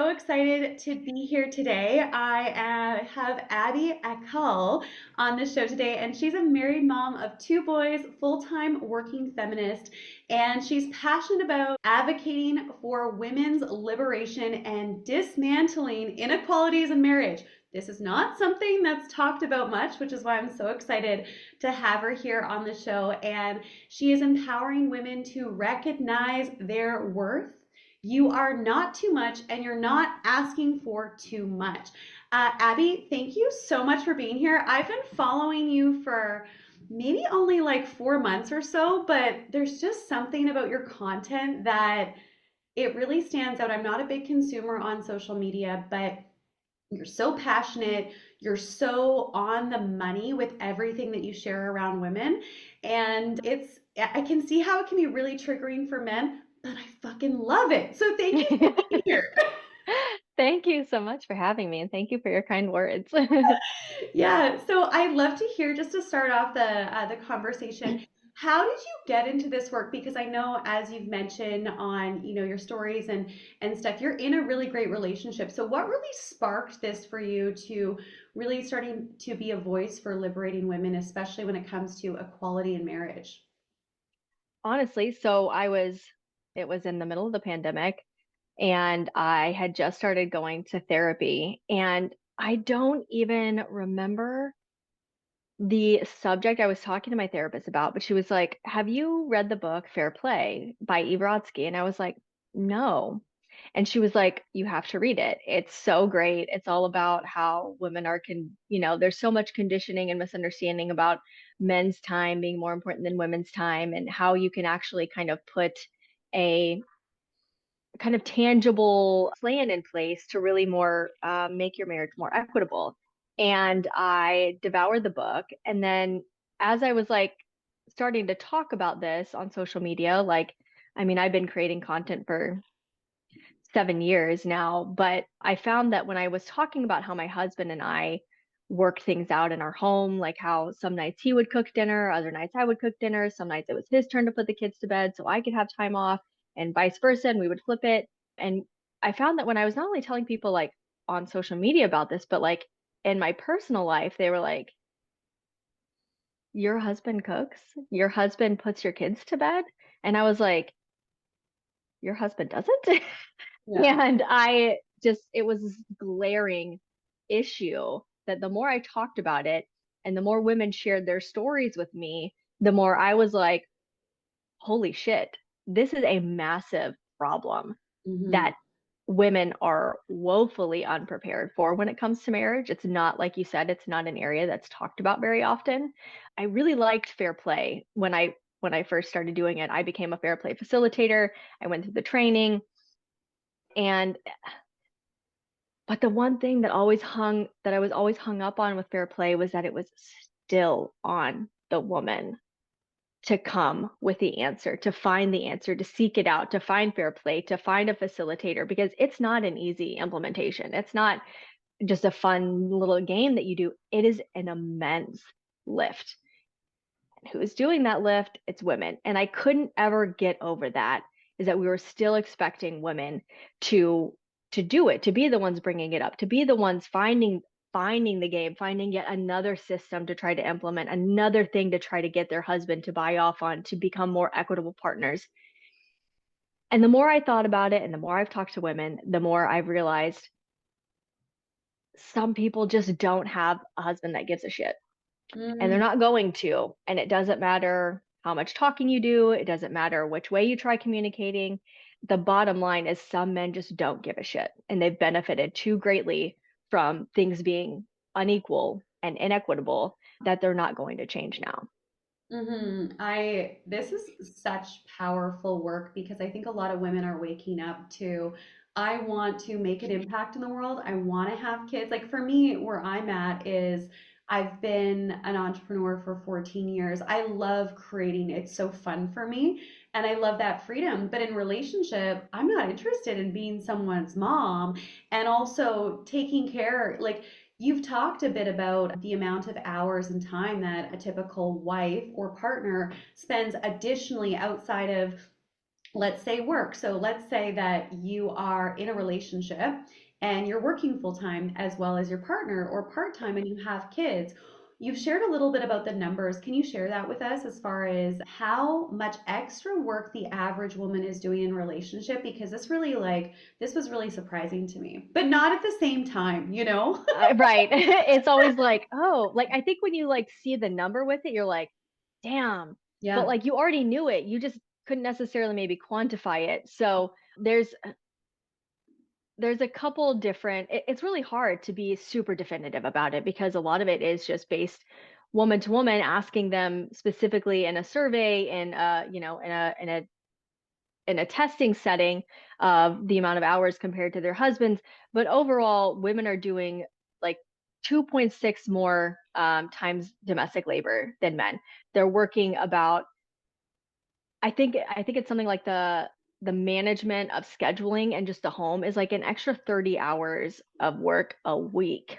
so excited to be here today. I have Abby Eckel on the show today, and she's a married mom of two boys, full-time working feminist, and she's passionate about advocating for women's liberation and dismantling inequalities in marriage. This is not something that's talked about much, which is why I'm so excited to have her here on the show. And she is empowering women to recognize their worth. You are not too much and you're not asking for too much. Abby, thank you so much for being here. I've been following you for maybe only like 4 months or so, but there's just something about your content that it really stands out. I'm not a big consumer on social media, but you're so passionate. You're so on the money with everything that you share around women. And I can see how it can be really triggering for men, but I fucking love it. So thank you for being here. Thank you so much for having me, and thank you for your kind words. Yeah, so I'd love to hear just to start off the conversation. How did you get into this work? Because I know, as you've mentioned on your stories and stuff, you're in a really great relationship. So what really sparked this for you to really starting to be a voice for liberating women, especially when it comes to equality in marriage? Honestly, it was in the middle of the pandemic, and I had just started going to therapy, and I don't even remember the subject I was talking to my therapist about, but she was like, "Have you read the book Fair Play by Eve Brodsky?" And I was like, "No." And she was like, "You have to read it. It's so great. It's all about how women there's so much conditioning and misunderstanding about men's time being more important than women's time, and how you can actually kind of put a kind of tangible plan in place to really more make your marriage more equitable." And I devoured the book. And then as I was like starting to talk about this on social media, I mean, I've been creating content for 7 years now, but I found that when I was talking about how my husband and I work things out in our home, like how some nights he would cook dinner, other nights I would cook dinner, some nights it was his turn to put the kids to bed so I could have time off, and vice versa, and we would flip it. And I found that when I was not only telling people like on social media about this, but like in my personal life, they were like, "Your husband cooks? Your husband puts your kids to bed?" And I was like, "Your husband doesn't?" Yeah. And it was this glaring issue that the more I talked about it and the more women shared their stories with me, the more I was like, holy shit, this is a massive problem Hmm. that women are woefully unprepared for when it comes to marriage. It's not, like you said, it's not an area that's talked about very often. I really liked fair play when I first started doing it. I became a fair play facilitator. I went through the training, and but the one thing that I was always hung up on with fair play was that it was still on the woman to come with the answer, to find the answer, to seek it out, to find fair play, to find a facilitator, because it's not an easy implementation. It's not just a fun little game that you do. It is an immense lift. And who's doing that lift? It's women. And I couldn't ever get over that, is that we were still expecting women to to do it, to be the ones bringing it up, to be the ones finding the game, finding yet another system to try to implement, another thing to try to get their husband to buy off on, to become more equitable partners. And the more I thought about it and the more I've talked to women, the more I've realized some people just don't have a husband that gives a shit, and they're Mm. not going to. And it doesn't matter how much talking you do, it doesn't matter which way you try communicating. The bottom line is some men just don't give a shit, and they've benefited too greatly from things being unequal and inequitable that they're not going to change now. This is such powerful work because I think a lot of women are waking up to, I want to make an impact in the world. I want to have kids. Like for me, where I'm at is I've been an entrepreneur for 14 years. I love creating. It's so fun for me and I love that freedom. But in relationship, I'm not interested in being someone's mom and also taking care like you've talked a bit about the amount of hours and time that a typical wife or partner spends additionally outside of let's say work. So let's say that you are in a relationship and you're working full time as well as your partner, or part time and you have kids. You've shared a little bit about the numbers. Can you share that with us as far as how much extra work the average woman is doing in a relationship? Because this was really surprising to me, but not at the same time, you know? Right. It's always like, oh, like I think when you like see the number with it, you're like, damn. But Yeah. like you already knew it. You just couldn't necessarily maybe quantify it. So there's a couple different it's really hard to be super definitive about it because a lot of it is just based woman to woman, asking them specifically in a survey, in in a testing setting of the amount of hours compared to their husbands. But overall, women are doing like 2.6 more times domestic labor than men. They're working about, I think it's something like the management of scheduling and just the home is like an extra 30 hours of work a week.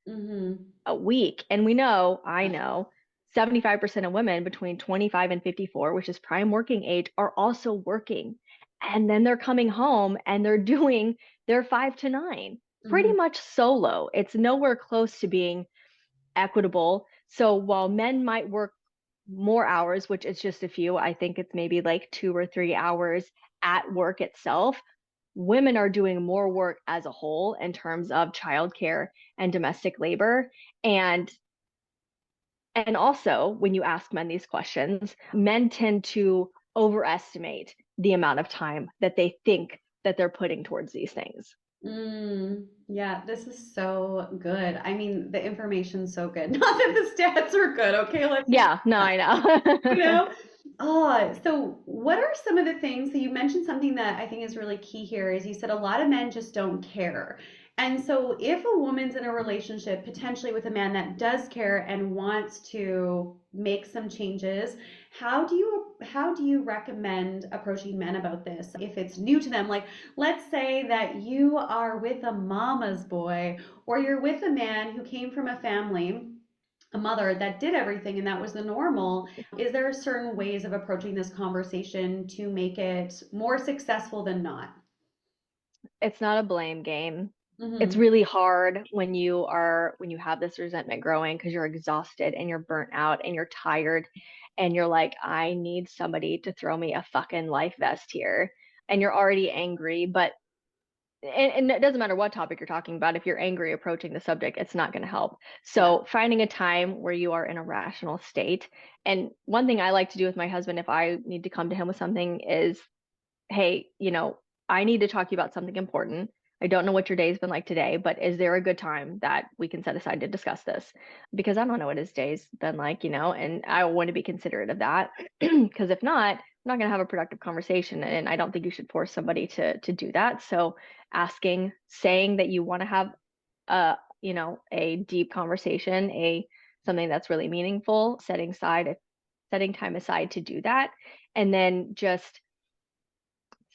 Mm-hmm. A week. And I know 75% of women between 25 and 54, which is prime working age, are also working. And then they're coming home and they're doing their 5 to 9, pretty Mm-hmm. much solo. It's nowhere close to being equitable. So while men might work more hours, which is just a few, I think it's maybe like 2 or 3 hours at work itself. Women are doing more work as a whole in terms of childcare and domestic labor. And also, when you ask men these questions, men tend to overestimate the amount of time that they think that they're putting towards these things. Yeah, this is so good. I mean, the information's so good. Not that the stats are good, okay? Let's just Yeah, no, I you know. know? Oh, so what are some of the things? So you mentioned something that I think is really key here is you said a lot of men just don't care. And so if a woman's in a relationship potentially with a man that does care and wants to make some changes, how do you recommend approaching men about this if it's new to them? Like let's say that you are with a mama's boy or you're with a man who came from a mother that did everything and that was the normal. Is there certain ways of approaching this conversation to make it more successful than not? It's not a blame game. It's Mm-hmm. really hard when you have this resentment growing because you're exhausted and you're burnt out and you're tired and you're like, I need somebody to throw me a fucking life vest here. And you're already angry, but and it doesn't matter what topic you're talking about. If you're angry approaching the subject, it's not going to help. Yeah. So finding a time where you are in a rational state. And one thing I like to do with my husband, if I need to come to him with something, is, hey, I need to talk to you about something important. I don't know what your day's been like today, but is there a good time that we can set aside to discuss this? Because I don't know what his day's been like, and I want to be considerate of that. Because if not, I'm not going to have a productive conversation. And I don't think you should force somebody to do that. So asking, saying that you want to have a deep conversation, something that's really meaningful, setting time aside to do that. And then just it's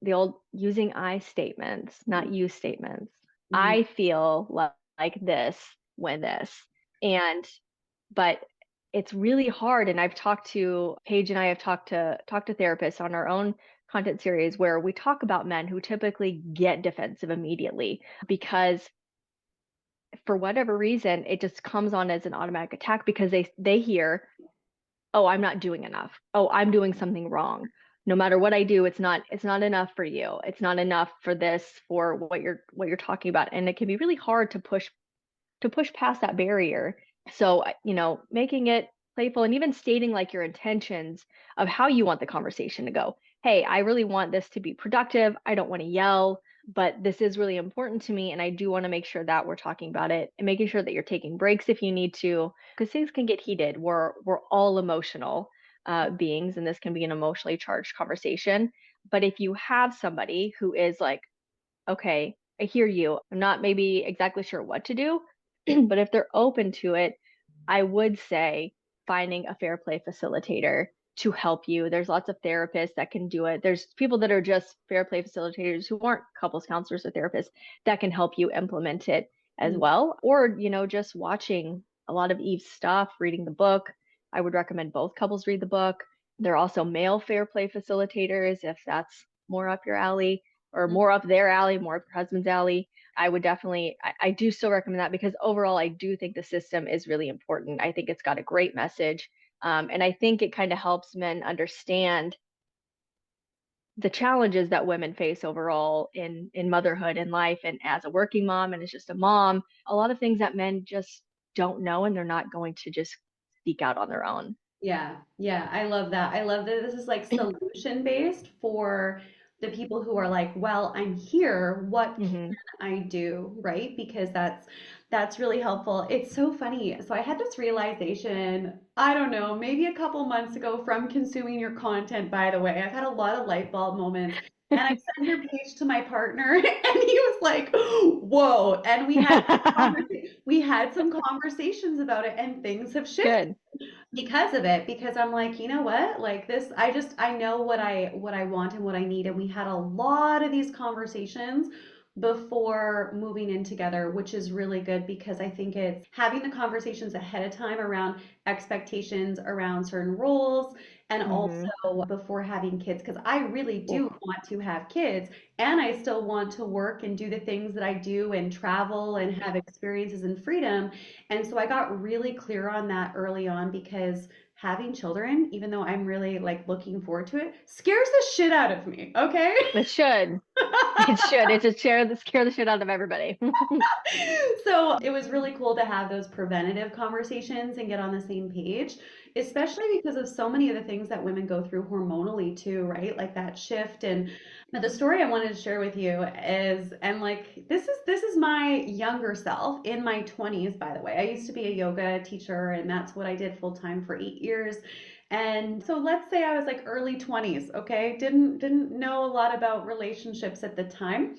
the old using I statements, not you statements. Mm-hmm. I feel like this when this. And but it's really hard. And I've talked to Paige and I have talked to therapists on our own content series where we talk about men who typically get defensive immediately because for whatever reason it just comes on as an automatic attack because they hear, oh, I'm not doing enough. Oh, I'm doing something wrong. No matter what I do, it's not enough for you. It's not enough for this, for what you're talking about. And it can be really hard to push past that barrier. So, making it playful and even stating like your intentions of how you want the conversation to go. Hey, I really want this to be productive. I don't want to yell, but this is really important to me. And I do want to make sure that we're talking about it and making sure that you're taking breaks if you need to, because things can get heated. We're all emotional beings, and this can be an emotionally charged conversation. But if you have somebody who is like, okay, I hear you. I'm not maybe exactly sure what to do, but if they're open to it, I would say finding a fair play facilitator to help you. There's lots of therapists that can do it. There's people that are just fair play facilitators who aren't couples counselors or therapists that can help you implement it as well. Or, just watching a lot of Eve's stuff, reading the book. I would recommend both couples read the book. There are also male fair play facilitators, if that's more up your alley or more up their alley, more up your husband's alley. I would definitely, I do still recommend that because overall, I do think the system is really important. I think it's got a great message. And I think it kind of helps men understand the challenges that women face overall in motherhood and life and as a working mom and as just a mom, a lot of things that men just don't know and they're not going to just seek out on their own. Yeah, yeah, I love that. I love that this is like solution based for the people who are like, well, I'm here. What can Hmm. I do? Right? Because that's really helpful. It's so funny. So I had this realization, I don't know, maybe a couple months ago from consuming your content, by the way. I've had a lot of light bulb moments. And I sent your page to my partner and he was like, whoa. And we had some conversations about it and things have shifted Good. because of it, because I'm like, you know what, like this, I know what I want and what I need, and we had a lot of these conversations before moving in together, which is really good because I think it's having the conversations ahead of time around expectations around certain roles, and Hmm. also before having kids, because I really Oof. do want to have kids and I still want to work and do the things that I do and travel and have experiences and freedom. And so I got really clear on that early on because having children, even though I'm really like looking forward to it, scares the shit out of me. Okay. It should. It should. It should scare the shit out of everybody. So it was really cool to have those preventative conversations and get on the same page, especially because of so many of the things that women go through hormonally too, right? Like that shift. And the story I wanted to share with you is, and like this is my younger self in my 20s, by the way. I used to be a yoga teacher and that's what I did full time for 8 years. And so let's say I was like early 20s, okay? Didn't know a lot about relationships at the time.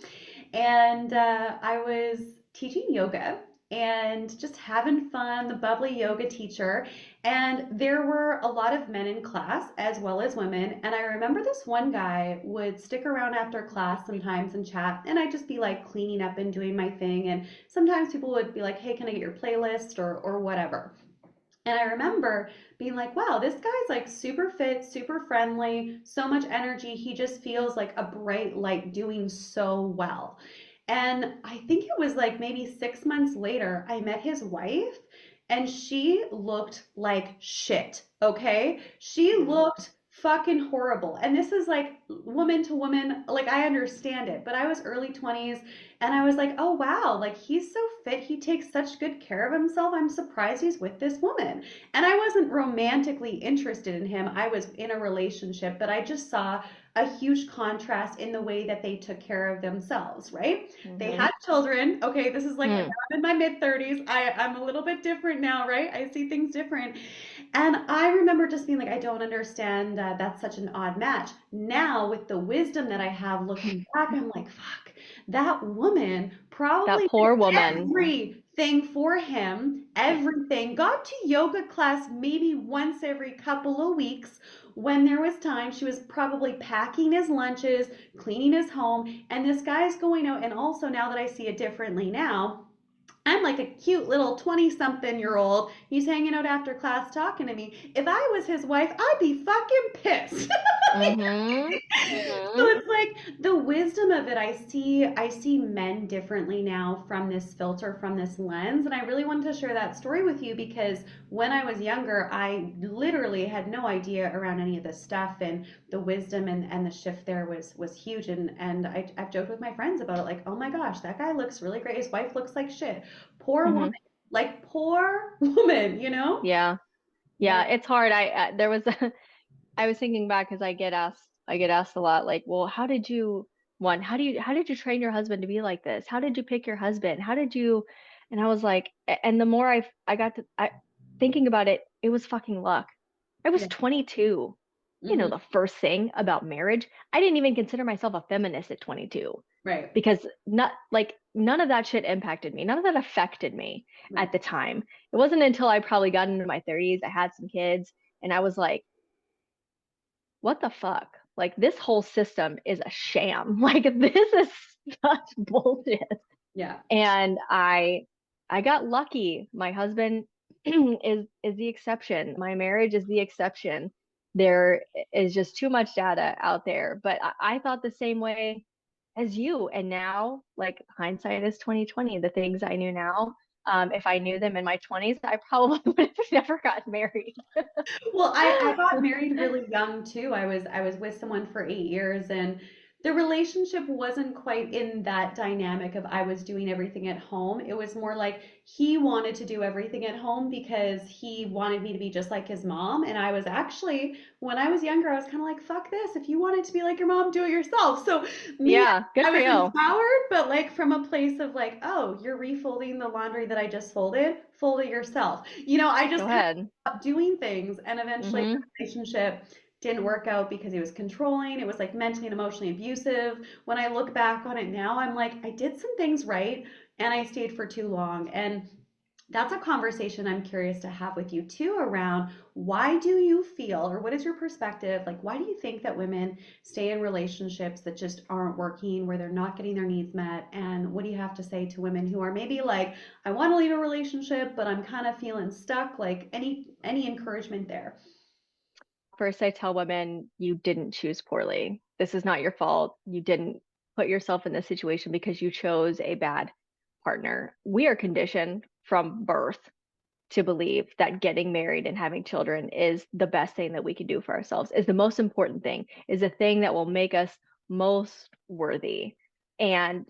And I was teaching yoga and just having fun, the bubbly yoga teacher. And there were a lot of men in class as well as women. And I remember this one guy would stick around after class sometimes and chat. And I'd just be like cleaning up and doing my thing. And sometimes people would be like, hey, can I get your playlist or whatever. And I remember being like, wow, this guy's like super fit, super friendly, so much energy. He just feels like a bright light doing so well. And I think it was like maybe 6 months later, I met his wife and she looked like shit. Okay. She Mhm. looked fucking horrible. And this is like woman to woman. Like I understand it, but I was early 20s and I was like, oh wow, like he's so fit. He takes such good care of himself. I'm surprised he's with this woman. And I wasn't romantically interested in him. I was in a relationship, but I just saw a huge contrast in the way that they took care of themselves, right? They Mhm. had children. Okay, this is like now Hmm. I'm in my mid 30s. I'm a little bit different now, right? I see things different. And I remember just being like, I don't understand. That's such an odd match. Now, with the wisdom that I have looking back, I'm like, fuck, that woman That probably did poor woman. everything for him, everything. Got to yoga class maybe once every couple of weeks. When there was time, she was probably packing his lunches, cleaning his home, and this guy's going out. And also, now that I see it differently now, I'm like a cute little 20 something year old. He's hanging out after class talking to me. If I was his wife, I'd be fucking pissed. Hmm. So Hmm. it's like the wisdom of it. I see men differently now from this filter, from this lens. And I really wanted to share that story with you because when I was younger, I literally had no idea around any of this stuff, and the wisdom and the shift there was huge. And I've joked with my friends about it, like, oh my gosh, that guy looks really great. His wife looks like shit. Poor woman. Hmm. Like poor woman, you know? Yeah. Yeah. Yeah. It's hard. There was, I was thinking back because I get asked a lot, like, well, how did you train your husband to be like this? How did you pick your husband? How did you, and I was like, and the more I got to, thinking about it, it was fucking luck. I was Yeah. 22. You know, Hmm. the first thing about marriage, I didn't even consider myself a feminist at 22 Right. because not like none of that shit impacted me. None of that affected me Right. at the time. It wasn't until I probably got into my 30s, I had some kids, and I was like, what the fuck? Like this whole system is a sham. Like this is such bullshit. Yeah. And I got lucky. My husband is the exception. My marriage is the exception. There is just too much data out there. But I thought the same way as you. And now, like hindsight is 2020, the things I knew now, if I knew them in my 20s, I probably would have never gotten married. Well, I got married really young too. I was with someone for 8 years, and the relationship wasn't quite in that dynamic of I was doing everything at home. It was more like he wanted to do everything at home because he wanted me to be just like his mom. And I was actually, when I was younger, I was kind of like, fuck this. If you wanted to be like your mom, do it yourself. So me, Yeah, good I for was you. empowered, but like from a place of like, oh, you're refolding the laundry that I just folded, fold it yourself. I Go just ahead. doing things, and eventually the Hmm. relationship didn't work out because he was controlling. It was like mentally and emotionally abusive. When I look back on it now, I'm like, I did some things right and I stayed for too long. And that's a conversation I'm curious to have with you too, around why do you feel, or what is your perspective, like why do you think that women stay in relationships that just aren't working, where they're not getting their needs met? And what do you have to say to women who are maybe like, I want to leave a relationship but I'm kind of feeling stuck? Like any encouragement there? First, I tell women you didn't choose poorly. This is not your fault. You didn't put yourself in this situation because you chose a bad partner. We are conditioned from birth to believe that getting married and having children is the best thing that we can do for ourselves, is the most important thing, is the thing that will make us most worthy. And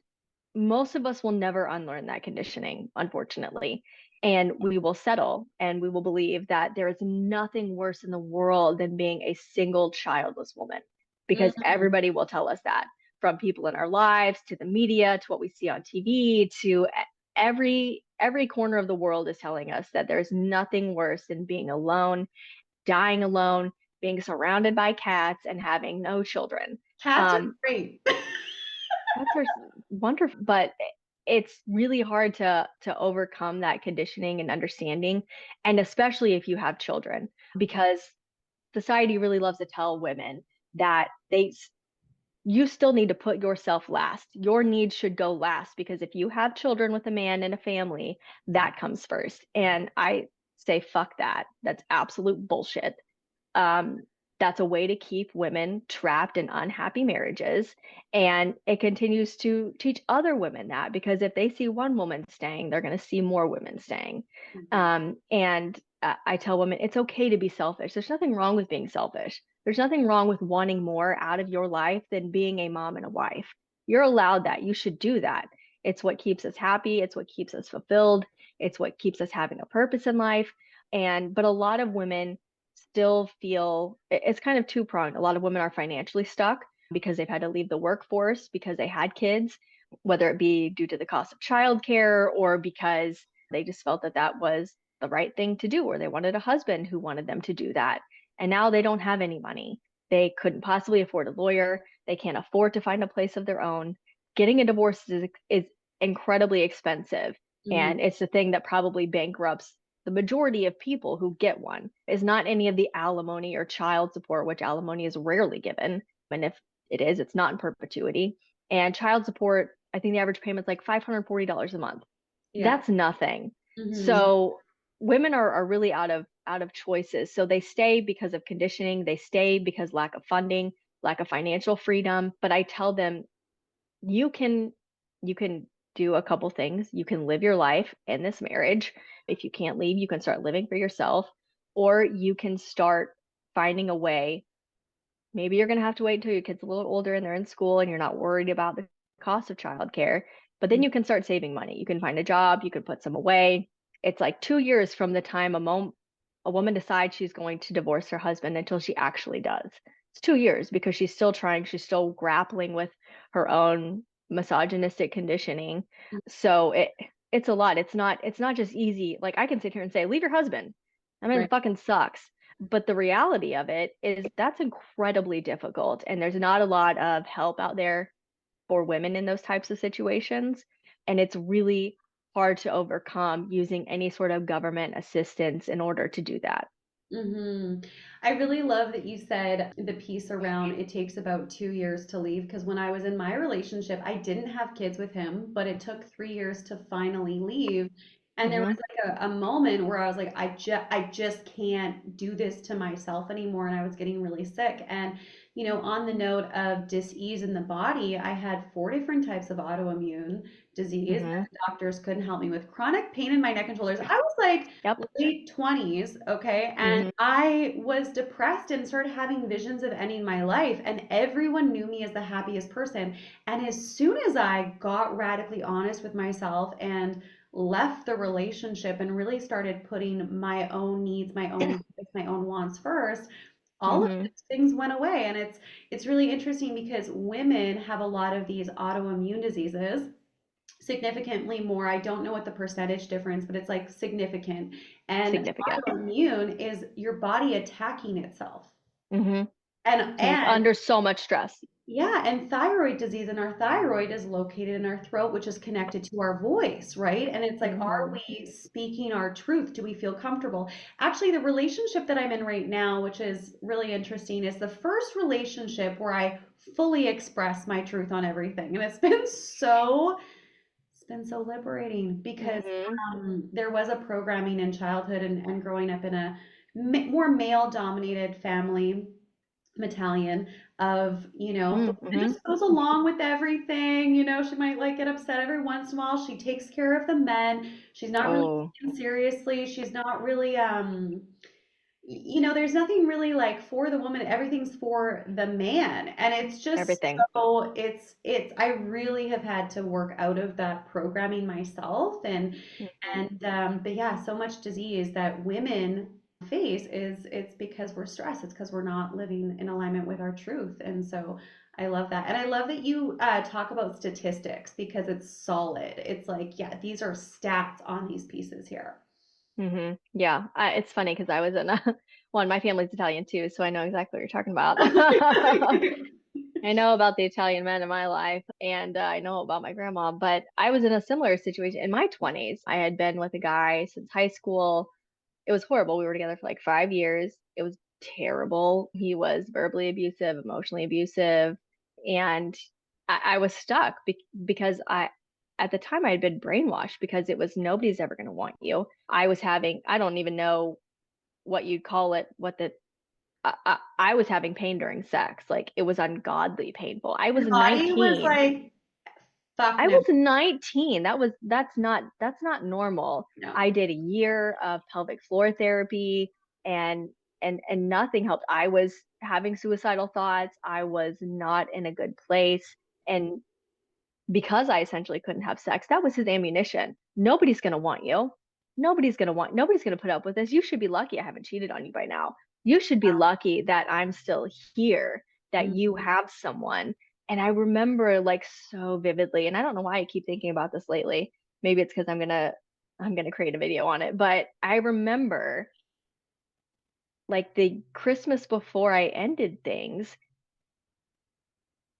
most of us will never unlearn that conditioning, unfortunately. And we will settle and we will believe that there is nothing worse in the world than being a single childless woman, because Mm-hmm. everybody will tell us that, from people in our lives to the media to what we see on TV to every corner of the world is telling us that there's nothing worse than being alone, dying alone, being surrounded by cats and having no children. Cats are Um, great. Cats are wonderful, but it's really hard to overcome that conditioning and understanding, and especially if you have children, because society really loves to tell women that you still need to put yourself last. Your needs should go last because if you have children with a man and a family, that comes first. And I say fuck that. That's absolute bullshit. um, that's a way to keep women trapped in unhappy marriages. And it continues to teach other women that, because if they see one woman staying, they're going to see more women staying. And I tell women it's okay to be selfish. There's nothing wrong with being selfish. There's nothing wrong with wanting more out of your life than being a mom and a wife. You're allowed that. You should do that. It's what keeps us happy. It's what keeps us fulfilled. It's what keeps us having a purpose in life. But a lot of women still feel it's kind of two pronged. A lot of women are financially stuck because they've had to leave the workforce because they had kids, whether it be due to the cost of childcare or because they just felt that that was the right thing to do, or they wanted a husband who wanted them to do that. And now they don't have any money. They couldn't possibly afford a lawyer. They can't afford to find a place of their own. Getting a divorce is incredibly expensive. Mm-hmm. And it's the thing that probably bankrupts the majority of people who get one, is not any of the alimony or child support, which alimony is rarely given. And if it is, it's not in perpetuity. And child support, I think the average payment's like $540 a month. Yeah. That's nothing. Mm-hmm. So women are really out of choices. So they stay because of conditioning, they stay because lack of funding, lack of financial freedom. But I tell them you can you can do a couple things. You can live your life in this marriage. If you can't leave, you can start living for yourself, or you can start finding a way. Maybe you're going to have to wait until your kid's a little older and they're in school and you're not worried about the cost of childcare, but then you can start saving money. You can find a job, you can put some away. It's like 2 years from the time a woman decides she's going to divorce her husband until she actually does. It's 2 years because she's still trying, she's still grappling with her own misogynistic conditioning. So it's a lot. It's not just easy. Like I can sit here and say, leave your husband. I mean, Right. it fucking sucks. But the reality of it is that's incredibly difficult. And there's not a lot of help out there for women in those types of situations. And it's really hard to overcome using any sort of government assistance in order to do that. Mm-hmm. I really love that you said the piece around it takes about 2 years to leave, because when I was in my relationship, I didn't have kids with him, but it took 3 years to finally leave. And there was Mm-hmm. like a moment where I was like, I just can't do this to myself anymore. And I was getting really sick. And, on the note of dis-ease in the body, I had four different types of autoimmune disease that Mm-hmm. the doctors couldn't help me with. Chronic pain in my neck and shoulders. I was like Yep. late 20s, okay? And Mm-hmm. I was depressed and started having visions of ending my life. And everyone knew me as the happiest person. And as soon as I got radically honest with myself and left the relationship and really started putting my own needs, my own wants first, all of Mm-hmm. these things went away. And it's really interesting because women have a lot of these autoimmune diseases, significantly more. I don't know what the percentage difference, but it's like significant. And Significant. autoimmune is your body attacking itself. Mm-hmm. And it's And under so much stress. yeah, and thyroid disease, and our thyroid is located in our throat, which is connected to our voice, right? And it's like, are Mm-hmm. we speaking our truth? Do we feel comfortable? Actually, the relationship that I'm in right now, which is really interesting, is the first relationship where I fully express my truth on everything. And it's been so liberating because Mm-hmm. there was a programming in childhood and growing up in a more male dominated family Italian of, the woman Mm-hmm. just goes along with everything. She might like get upset every once in a while. She takes care of the men. She's not really Oh, taken seriously. She's not really, there's nothing really like for the woman. Everything's for the man. And it's just everything. I really have had to work out of that programming myself. Mm-hmm. But yeah, so much disease that women face it's because we're stressed. It's because we're not living in alignment with our truth. And so I love that. And I love that you talk about statistics because it's solid. It's like, yeah, these are stats on these pieces here. Mm-hmm. Yeah, it's funny because I was in a one. My family's Italian too, so I know exactly what you're talking about. I know about the Italian men in my life, and I know about my grandma. But I was in a similar situation in my 20s. I had been with a guy since high school. It was horrible. We were together for like 5 years. It was terrible. He was verbally abusive, emotionally abusive, and I was stuck because at the time, I had been brainwashed because it was nobody's ever going to want you. I don't even know what you'd call it, I was having pain during sex. Like it was ungodly painful. I was Your body was 19. like, fuck I no, was 19. That's not normal. no. I did a year of pelvic floor therapy and and nothing helped. I was having suicidal thoughts. I was not in a good place. And because I essentially couldn't have sex, that was his ammunition. Nobody's going to want you. Nobody's going to put up with this. You should be lucky I haven't cheated on you by now. You should be lucky that I'm still here, that you Mhm. have someone. And I remember like so vividly, and I don't know why I keep thinking about this lately. Maybe it's because I'm gonna create a video on it. But I remember like the Christmas before I ended things,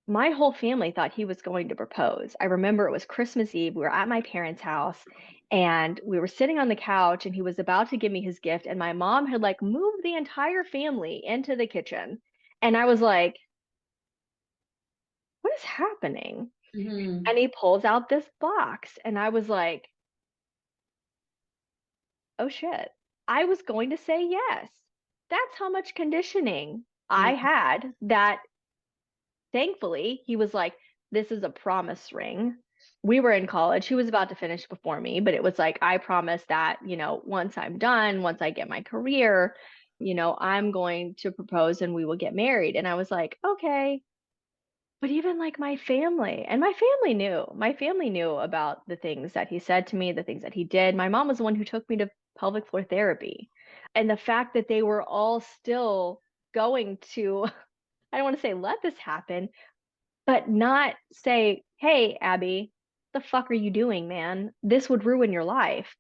my whole family thought he was going to propose. I remember it was Christmas Eve. We were at my parents' house and we were sitting on the couch and he was about to give me his gift. And my mom had like moved the entire family into the kitchen. And I was like, what is happening? Mhm. And he pulls out this box. And I was like, oh shit. I was going to say yes. That's how much conditioning I Yeah. had that thankfully, he was like, this is a promise ring. We were in college. He was about to finish before me, but it was like, I promise that, once I'm done, once I get my career, I'm going to propose and we will get married. And I was like, okay. But even like my family knew about the things that he said to me, the things that he did. My mom was the one who took me to pelvic floor therapy. And the fact that they were all still going to, I don't want to say let this happen, but not say, hey, Abby, the fuck are you doing, man? This would ruin your life.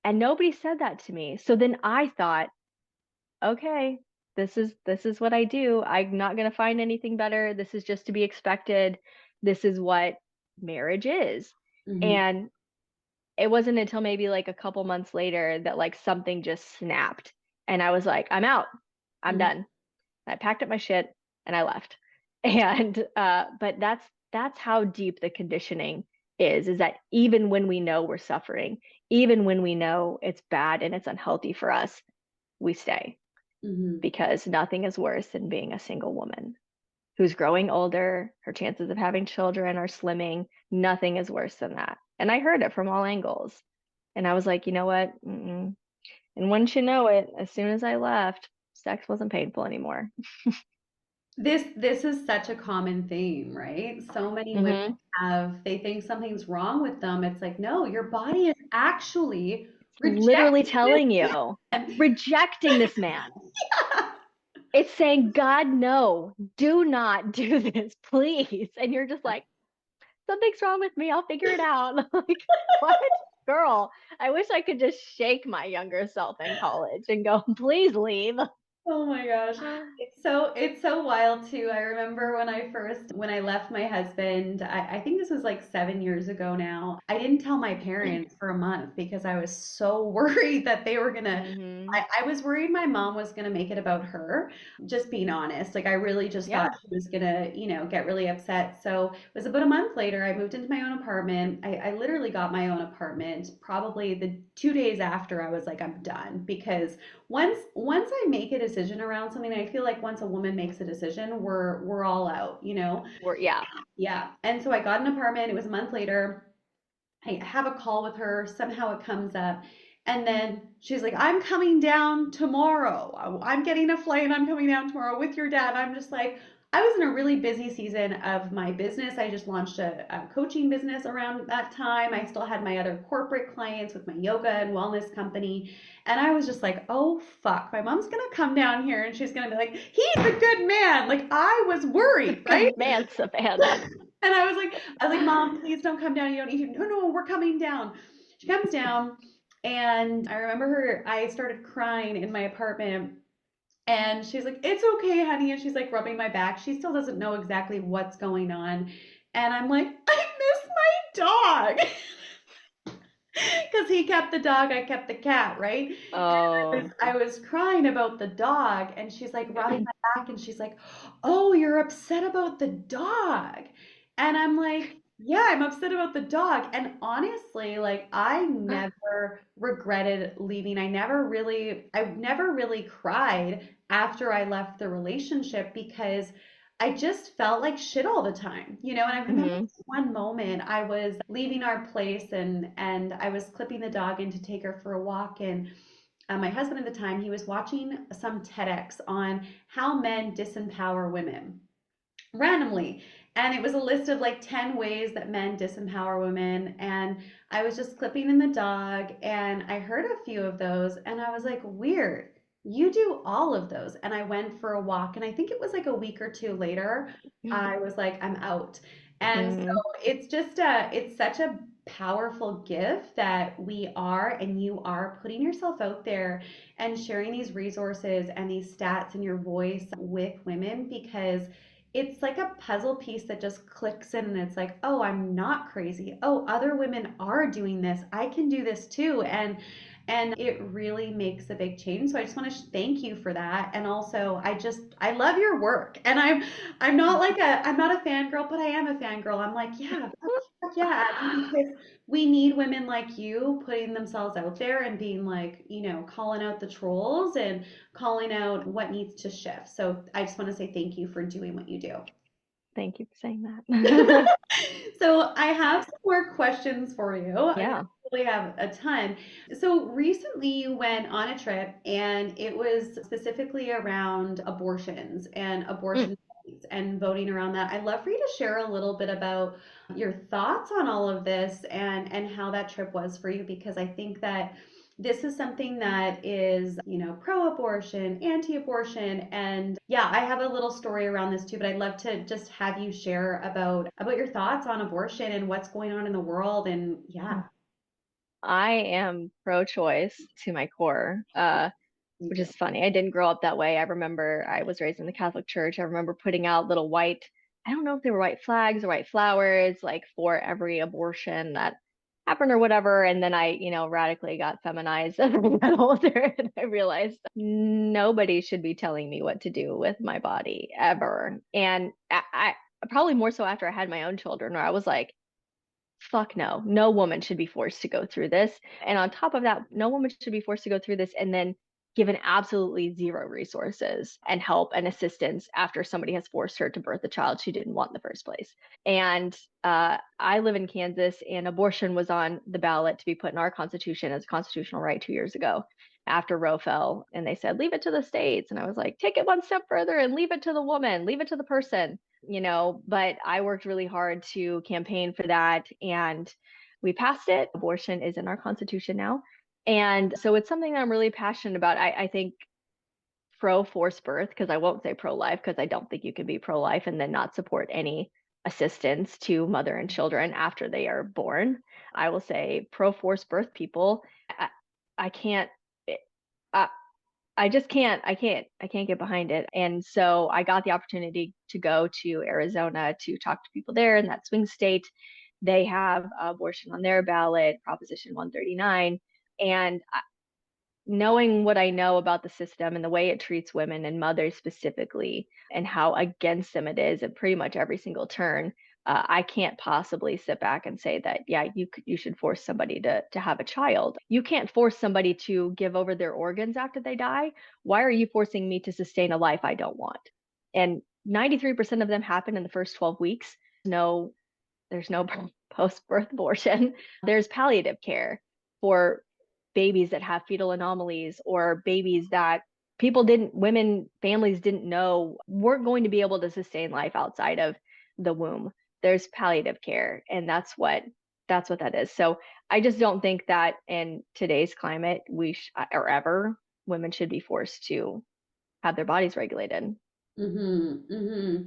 And nobody said that to me. So then I thought, okay, this is what I do. I'm not going to find anything better. This is just to be expected. This is what marriage is. Mhm. And it wasn't until maybe like a couple months later that like something just snapped and I was like, I'm out. I'm Mhm. done. I packed up my shit and I left. And but that's how deep the conditioning is that even when we know we're suffering, even when we know it's bad and it's unhealthy for us, we stay Hmm. because nothing is worse than being a single woman who's growing older. Her chances of having children are slimming. Nothing is worse than that. And I heard it from all angles. And I was like, you know what? Mm-mm. And once you know it, as soon as I left, sex wasn't painful anymore. This is such a common theme, right? So many women Hmm. they think something's wrong with them. It's like, no, your body is actually Literally rejecting telling this you, man. rejecting this man. It's saying, God, no, do not do this, please. And you're just like, something's wrong with me. I'll figure it out. Like, what? Girl, I wish I could just shake my younger self in college and go, please leave. Oh my gosh. It's so wild too. I remember when I left my husband, I think this was like 7 years ago now. I didn't tell my parents for a month because I was so worried that they were gonna Hmm. I was worried my mom was gonna make it about her. Just being honest. Like I really just thought Yeah. she was gonna, get really upset. So it was about a month later, I moved into my own apartment. I literally got my own apartment probably the 2 days after I was like, I'm done because once I make a decision around something, I feel like once a woman makes a decision, we're all out. Yeah. Yeah. And so I got an apartment. It was a month later. I have a call with her. Somehow it comes up. And then she's like, I'm coming down tomorrow. I'm getting a flight and I'm coming down tomorrow with your dad. I'm just like, I was in a really busy season of my business. I just launched a coaching business around that time. I still had my other corporate clients with my yoga and wellness company. And I was just like, oh, fuck, my mom's going to come down here and she's going to be like, he's a good man. Like, I was worried, right? Good man, Savannah. And I was like, Mom, please don't come down. You don't need to. No, no, we're coming down. She comes down, and I remember I started crying in my apartment. And she's like, it's okay, honey. And she's like rubbing my back. She still doesn't know exactly what's going on. And I'm like, I miss my dog. Because he kept the dog, I kept the cat, right? And Oh. I was crying about the dog, and she's like rubbing my back, and she's like, "Oh, you're upset about the dog." And I'm like, "Yeah, I'm upset about the dog." And honestly, like I never regretted leaving. I never really cried after I left the relationship because I just felt like shit all the time. And I remember Hmm. one moment I was leaving our place and I was clipping the dog in to take her for a walk and my husband at the time, he was watching some TEDx on how men disempower women randomly. And it was a list of like 10 ways that men disempower women. And I was just clipping in the dog and I heard a few of those and I was like, weird. You do all of those. And I went for a walk. And I think it was like a week or two later, I was like, I'm out. And so Hmm. it's such a powerful gift that we are and you are putting yourself out there and sharing these resources and these stats and your voice with women because it's like a puzzle piece that just clicks in and it's like, oh, I'm not crazy. Oh, other women are doing this. I can do this too. And it really makes a big change. So I just want to thank you for that. And also I love your work. And I'm not a fangirl, but I am a fangirl. I'm like, yeah, fuck yeah, Abby, because we need women like you putting themselves out there and being like, calling out the trolls and calling out what needs to shift. So I just want to say thank you for doing what you do. Thank you for saying that. So I have some more questions for you. I Yeah. really have a ton. So recently you went on a trip and it was specifically around abortions and Mm. abortion rights and voting around that. I'd love for you to share a little bit about your thoughts on all of this and how that trip was for you because I think that this is something that is, pro-abortion, anti-abortion, and yeah, I have a little story around this too, but I'd love to just have you share about your thoughts on abortion and what's going on in the world and yeah, I am pro-choice to my core, me which too. is funny. I didn't grow up that way. I remember I was raised in the Catholic Church. I remember putting out little white, I don't know if they were white flags or white flowers, like for every abortion that happened or whatever. And then I, radically got feminized as I got older. And I realized nobody should be telling me what to do with my body ever. And I probably more so after I had my own children, where I was like, fuck no. No woman should be forced to go through this. And on top of that, no woman should be forced to go through this and then given absolutely zero resources and help and assistance after somebody has forced her to birth a child she didn't want in the first place. And I live in Kansas, and abortion was on the ballot to be put in our constitution as a constitutional right 2 years ago after Roe fell. And they said, leave it to the states. And I was like, take it one step further and leave it to the woman, leave it to the person, but I worked really hard to campaign for that, and we passed it. Abortion is in our constitution now. And so it's something that I'm really passionate about. I think pro forced birth, because I won't say pro life, because I don't think you can be pro life and then not support any assistance to mother and children after they are born. I will say pro forced birth people, I can't, I, I just can't, I can't get behind it. And so I got the opportunity to go to Arizona to talk to people there in that swing state. They have abortion on their ballot, Proposition 139. And knowing what I know about the system and the way it treats women and mothers specifically, and how against them it is at pretty much every single turn, I can't possibly sit back and say that, yeah, you should force somebody to have a child. You can't force somebody to give over their organs after they die. Why are you forcing me to sustain a life I don't want? And 93% of them happen in the first 12 weeks. No, there's no post-birth abortion. There's palliative care for babies that have fetal anomalies, or babies that women, families didn't know weren't going to be able to sustain life outside of the womb. There's palliative care, and that's what that is. So I just don't think that in today's climate or ever women should be forced to have their bodies regulated. Mm-hmm, mm-hmm.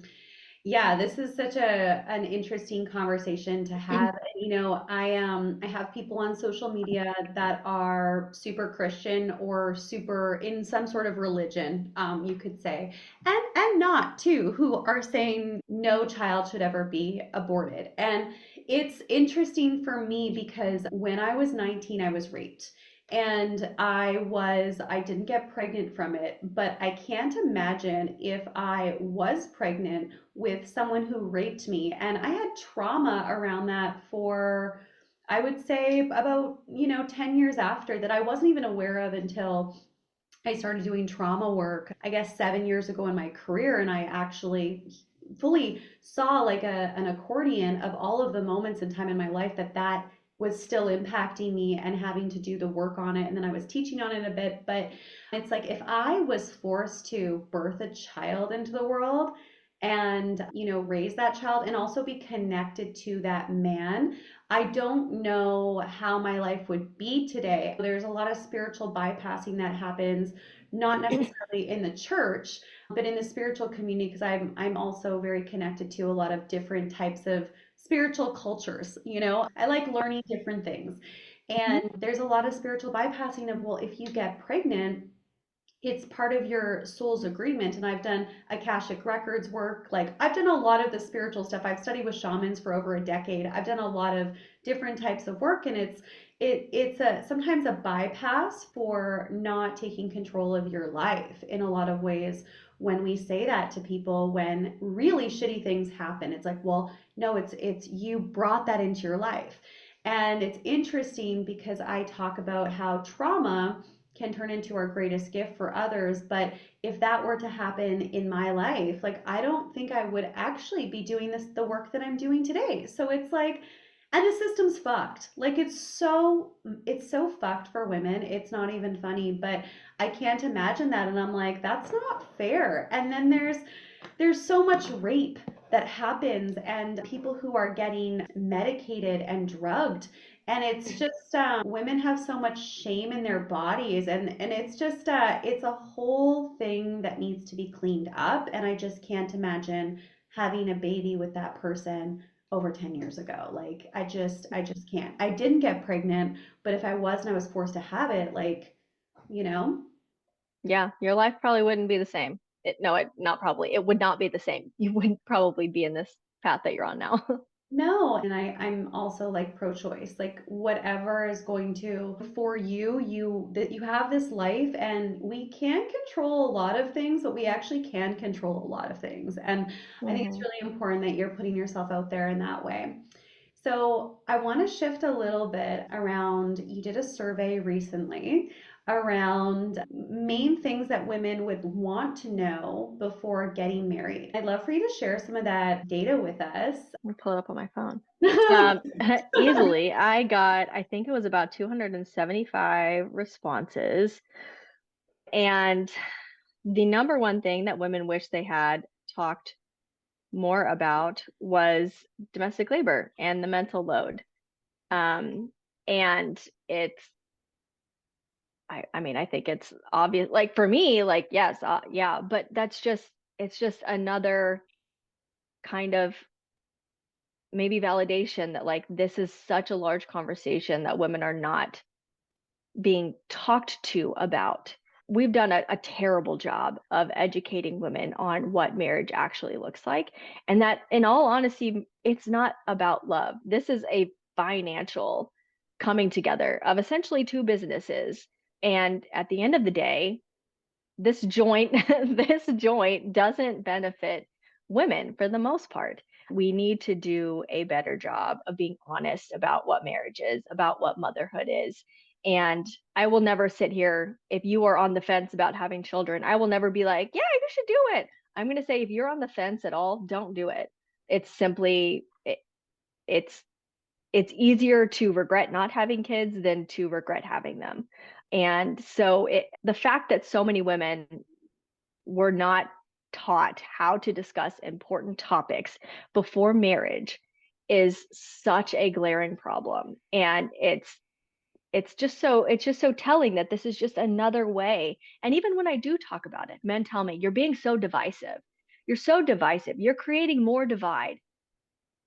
Yeah, this is such an interesting conversation to have. And, I have people on social media that are super Christian or super in some sort of religion, you could say, and not too, who are saying no child should ever be aborted. And it's interesting for me because when I was 19, I was raped. And I didn't get pregnant from it, but I can't imagine if I was pregnant with someone who raped me. And I had trauma around that for, I would say, about, 10 years after, that I wasn't even aware of until I started doing trauma work, I guess 7 years ago in my career. And I actually fully saw like an accordion of all of the moments in time in my life that was still impacting me and having to do the work on it. And then I was teaching on it a bit. But it's like if I was forced to birth a child into the world and, raise that child and also be connected to that man, I don't know how my life would be today. There's a lot of spiritual bypassing that happens, not necessarily in the church, but in the spiritual community, because I'm also very connected to a lot of different types of spiritual cultures. I like learning different things. And there's a lot of spiritual bypassing of, well, if you get pregnant, it's part of your soul's agreement. And I've done Akashic Records work. Like I've done a lot of the spiritual stuff. I've studied with shamans for over a decade. I've done a lot of different types of work, and it's a sometimes a bypass for not taking control of your life in a lot of ways. When we say that to people, when really shitty things happen, it's like, well, no, it's you brought that into your life. And it's interesting because I talk about how trauma can turn into our greatest gift for others. But if that were to happen in my life, like I don't think I would actually be doing the work that I'm doing today. So it's like, and the system's fucked. Like it's so fucked for women. It's not even funny, but I can't imagine that. And I'm like, that's not fair. And then there's so much rape that happens, and people who are getting medicated and drugged, and it's just women have so much shame in their bodies, and it's just it's a whole thing that needs to be cleaned up. And I just can't imagine having a baby with that person over 10 years ago. Like I just can't. I didn't get pregnant, but if I was and I was forced to have it, like, you know Yeah, your life probably wouldn't be the same. No, not probably. It would not be the same. You wouldn't probably be in this path that you're on now. No, and I'm also like pro-choice. Like whatever is going to for you, that you have this life, and we can't control a lot of things, but we actually can control a lot of things. And I think it's Hmm. really important that you're putting yourself out there in that way. So I want to shift a little bit around, you did a survey recently around main things that women would want to know before getting married. I'd love for you to share some of that data with us. Let me pull it up on my phone. Easily, I think it was about 275 responses. And the number one thing that women wish they had talked more about was domestic labor and the mental load. Um, and it's, I mean, I think it's obvious, like for me, like, yes, yeah, but it's just another kind of maybe validation that like this is such a large conversation that women are not being talked to about. We've done a terrible job of educating women on what marriage actually looks like. And that, in all honesty, it's not about love. This is a financial coming together of essentially two businesses. And at the end of the day, this joint this joint doesn't benefit women for the most part. We need to do a better job of being honest about what marriage is, about what motherhood is. And I will never sit here, if you are on the fence about having children, I will never be like, yeah, you should do it. I'm going to say, if you're on the fence at all, don't do it. It's simply it's it's easier to regret not having kids than to regret having them. And so the fact that so many women were not taught how to discuss important topics before marriage is such a glaring problem. And it's just so telling that this is just another way. And even when I do talk about it, men tell me, you're being so divisive. You're so divisive. You're creating more divide.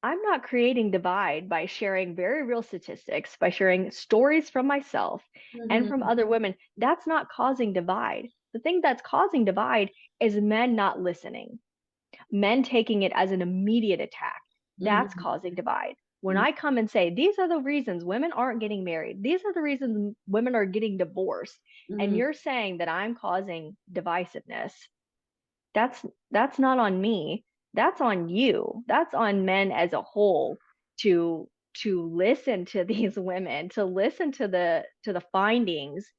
I'm not creating divide by sharing very real statistics, by sharing stories from myself and from Mhm, other women. That's not causing divide. The thing that's causing divide is men not listening, men taking it as an immediate attack. That's mhm, causing divide. When mhm, I come and say, these are the reasons women aren't getting married, these are the reasons women are getting divorced, and mhm, you're saying that I'm causing divisiveness, that's that's not on me. That's on you. That's on men as a whole to listen to these women, to listen to the findings,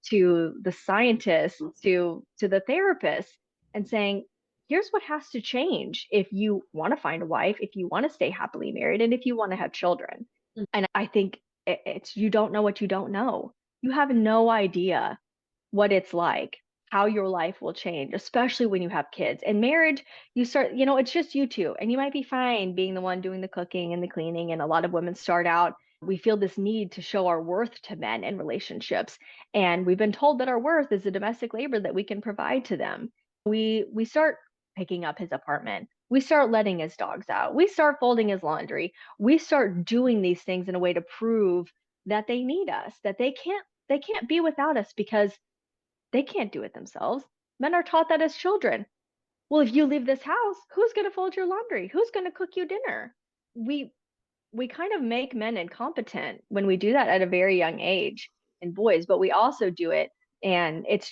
to the scientists, to the therapists, and saying, here's what has to change if you want to find a wife, if you want to stay happily married, and if you want to have children. And I think it's you don't know what you don't know. You have no idea what it's like, how your life will change, especially when you have kids. And marriage, you start, it's just you two, and you might be fine being the one doing the cooking and the cleaning. And a lot of women start out, we feel this need to show our worth to men in relationships. And we've been told that our worth is the domestic labor that we can provide to them. We start picking up his apartment. We start letting his dogs out. We start folding his laundry. We start doing these things in a way to prove that they need us, that they can't be without us because they can't do it themselves. Men are taught that as children. Well, if you leave this house, who's going to fold your laundry? Who's going to cook you dinner? We we kind of make men incompetent when we do that at a very young age in boys, but we also do it, and it's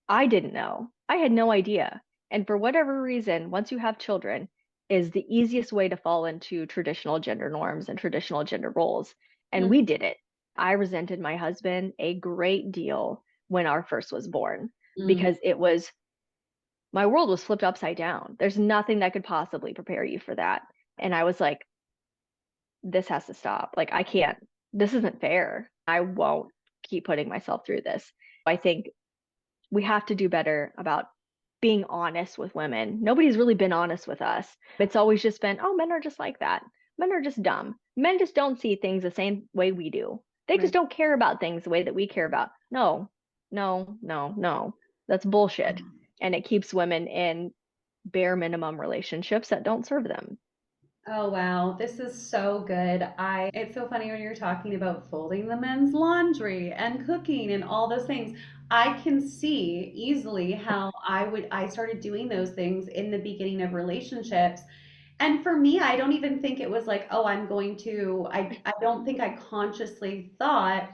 I didn't know. I had no idea. And for whatever reason, once you have children, is the easiest way to fall into traditional gender norms and traditional gender roles. And mhm, we did it. I resented my husband a great deal when our first was born mhm. because it was my world was flipped upside down. There's nothing that could possibly prepare you for that. And I was like, this has to stop. Like, I can't, this isn't fair. I won't keep putting myself through this. I think we have to do better about being honest with women. Nobody's really been honest with us. It's always just been, oh, men are just like that. Men are just dumb. Men just don't see things the same way we do. They just Right. don't care about things the way that we care about. No, no, no, no. That's bullshit. And it keeps women in bare minimum relationships that don't serve them. Oh wow, this is so good. It's so funny when you're talking about folding the men's laundry and cooking and all those things. I can see easily how I started doing those things in the beginning of relationships. And for me, I don't even think it was like, oh, I don't think I consciously thought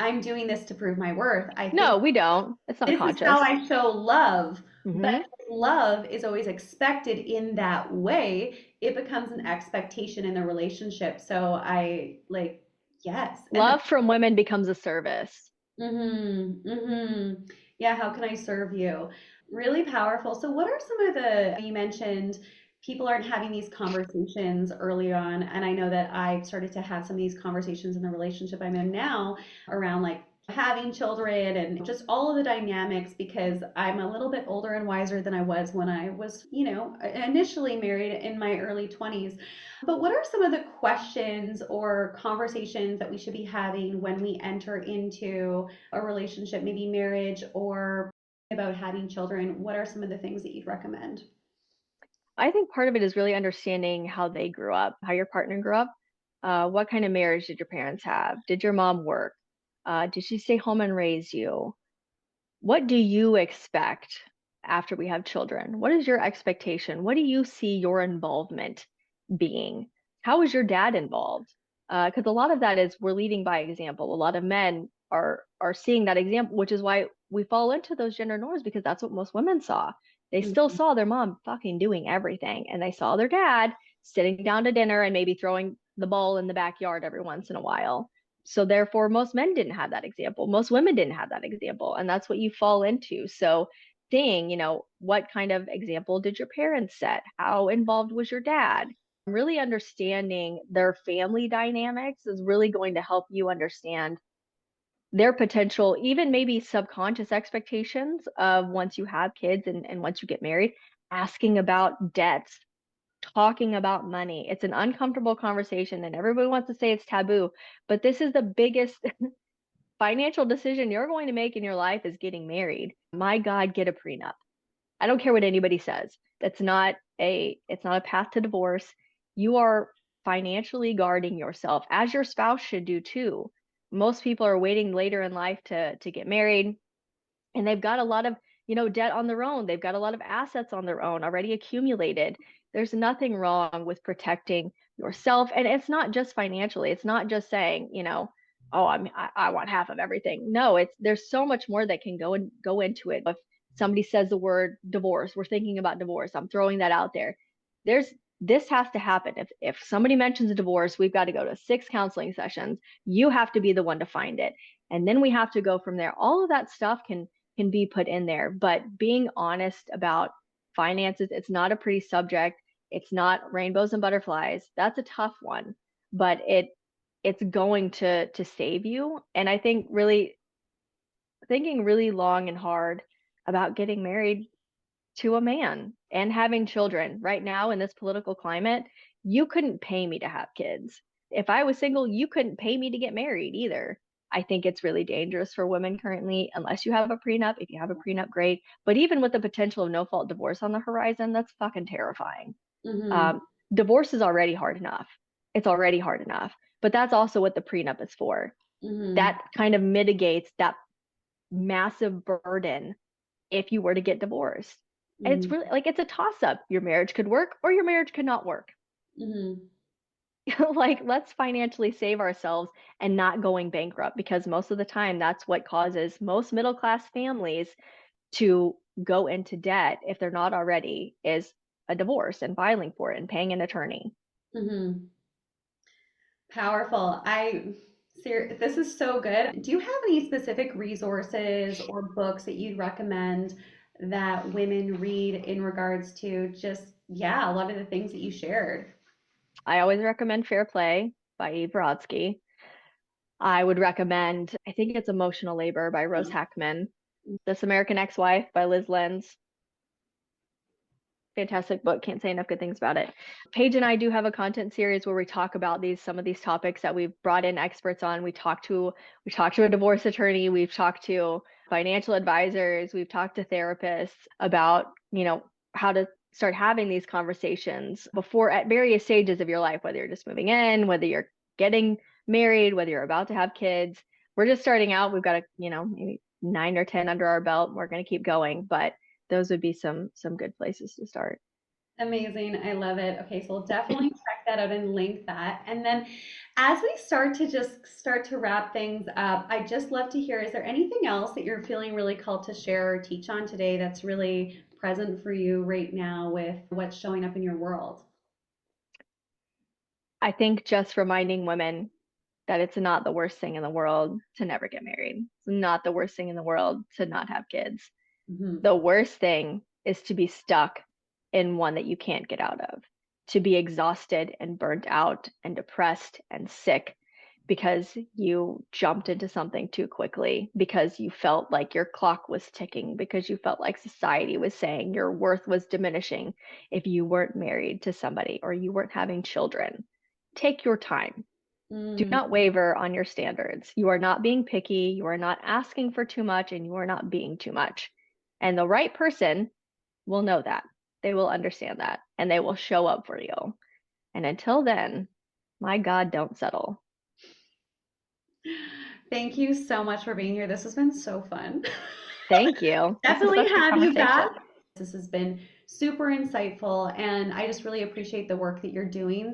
I'm doing this to prove my worth. I think No, we don't. It's not this is how conscious. I show love. But Hmm. if love is always expected in that way, it becomes an expectation in the relationship. So I like, yes. And the Love from women becomes a service. Yeah, how can I serve you? Really powerful. So, what are some of you mentioned people aren't having these conversations early on, and I know that I've started to have some of these conversations in the relationship I'm in now around like having children and just all of the dynamics because I'm a little bit older and wiser than I was when I was, initially married in my early 20s. But what are some of the questions or conversations that we should be having when we enter into a relationship, maybe marriage or about having children? What are some of the things that you'd recommend? I think part of it is really understanding how they grew up, how your partner grew up. What kind of marriage did your parents have? Did your mom work? Did she stay home and raise you? What do you expect after we have children? What is your expectation? What do you see your involvement being? How is your dad involved? Because a lot of that is we're leading by example. A lot of men are seeing that example, which is why we fall into those gender norms because that's what most women saw. They still Mhm. saw their mom fucking doing everything, and they saw their dad sitting down to dinner and maybe throwing the ball in the backyard every once in a while. So therefore, most men didn't have that example. Most women didn't have that example. And that's what you fall into. So seeing, what kind of example did your parents set? How involved was your dad? Really understanding their family dynamics is really going to help you understand their potential, even maybe subconscious expectations of once you have kids and once you get married, asking about debts, talking about money. It's an uncomfortable conversation and everybody wants to say it's taboo, but this is the biggest financial decision you're going to make in your life is getting married. My God, get a prenup. I don't care what anybody says. It's not a path to divorce. You are financially guarding yourself as your spouse should do too. Most people are waiting later in life to get married and they've got a lot of debt on their own. They've got a lot of assets on their own already accumulated. There's nothing wrong with protecting yourself, and it's not just financially. It's not just saying oh, I want half of everything. No, it's there's so much more that can go into it. If somebody says the word divorce, we're thinking about divorce, I'm throwing that out there. There's This has to happen. If somebody mentions a divorce, we've got to go to 6 counseling sessions. You have to be the one to find it, and then we have to go from there. All of that stuff can be put in there. But being honest about finances, it's not a pretty subject. It's not rainbows and butterflies. That's a tough one, but it's going to save you. And I think really thinking really long and hard about getting married to a man and having children. Right now in this political climate, you couldn't pay me to have kids. If I was single, you couldn't pay me to get married either. I think it's really dangerous for women currently, unless you have a prenup. If you have a prenup, great. But even with the potential of no fault divorce on the horizon, that's fucking terrifying. Mm-hmm. Um, Divorce is already hard enough. It's already hard enough. But that's also what the prenup is for. Mm-hmm. That kind of mitigates that massive burden if you were to get divorced. It's Mm-hmm. really like it's a toss up. Your marriage could work or your marriage could not work. Mm-hmm. Like, let's financially save ourselves and not going bankrupt because most of the time that's what causes most middle class families to go into debt if they're not already is a divorce and filing for it and paying an attorney. Mm-hmm. Powerful. This is so good. Do you have any specific resources or books that you'd recommend that women read in regards to just, yeah, a lot of the things that you shared? I always recommend Fair Play by Eve Brodsky. I would recommend, I think it's Emotional Labor by Rose Hackman, This American Ex-Wife by Liz Lenz. Fantastic book. Can't say enough good things about it. Paige and I do have a content series where we talk about some of these topics that we've brought in experts on. We talk to a divorce attorney, we've talked to financial advisors, we've talked to therapists about, how to start having these conversations before at various stages of your life, whether you're just moving in, whether you're getting married, whether you're about to have kids. We're just starting out. We've got maybe 9 or 10 under our belt. We're going to keep going, but those would be some good places to start. Amazing. I love it. Okay, so we'll definitely check that out and link that. And then as we start to wrap things up, I'd just love to hear, is there anything else that you're feeling really called to share or teach on today that's really present for you right now with what's showing up in your world? I think just reminding women that it's not the worst thing in the world to never get married. It's not the worst thing in the world to not have kids. Mhm. The worst thing is to be stuck in one that you can't get out of, to be exhausted and burnt out and depressed and sick because you jumped into something too quickly, because you felt like your clock was ticking, because you felt like society was saying your worth was diminishing if you weren't married to somebody or you weren't having children. Take your time. Do Mm, not waver on your standards. You are not being picky, you are not asking for too much, and you are not being too much. And the right person will know that. They will understand that and they will show up for you. And until then, my God, don't settle. Thank you so much for being here. This has been so fun. Thank you. This is Definitely such good have you conversation. back. This has been super insightful, and I just really appreciate the work that you're doing.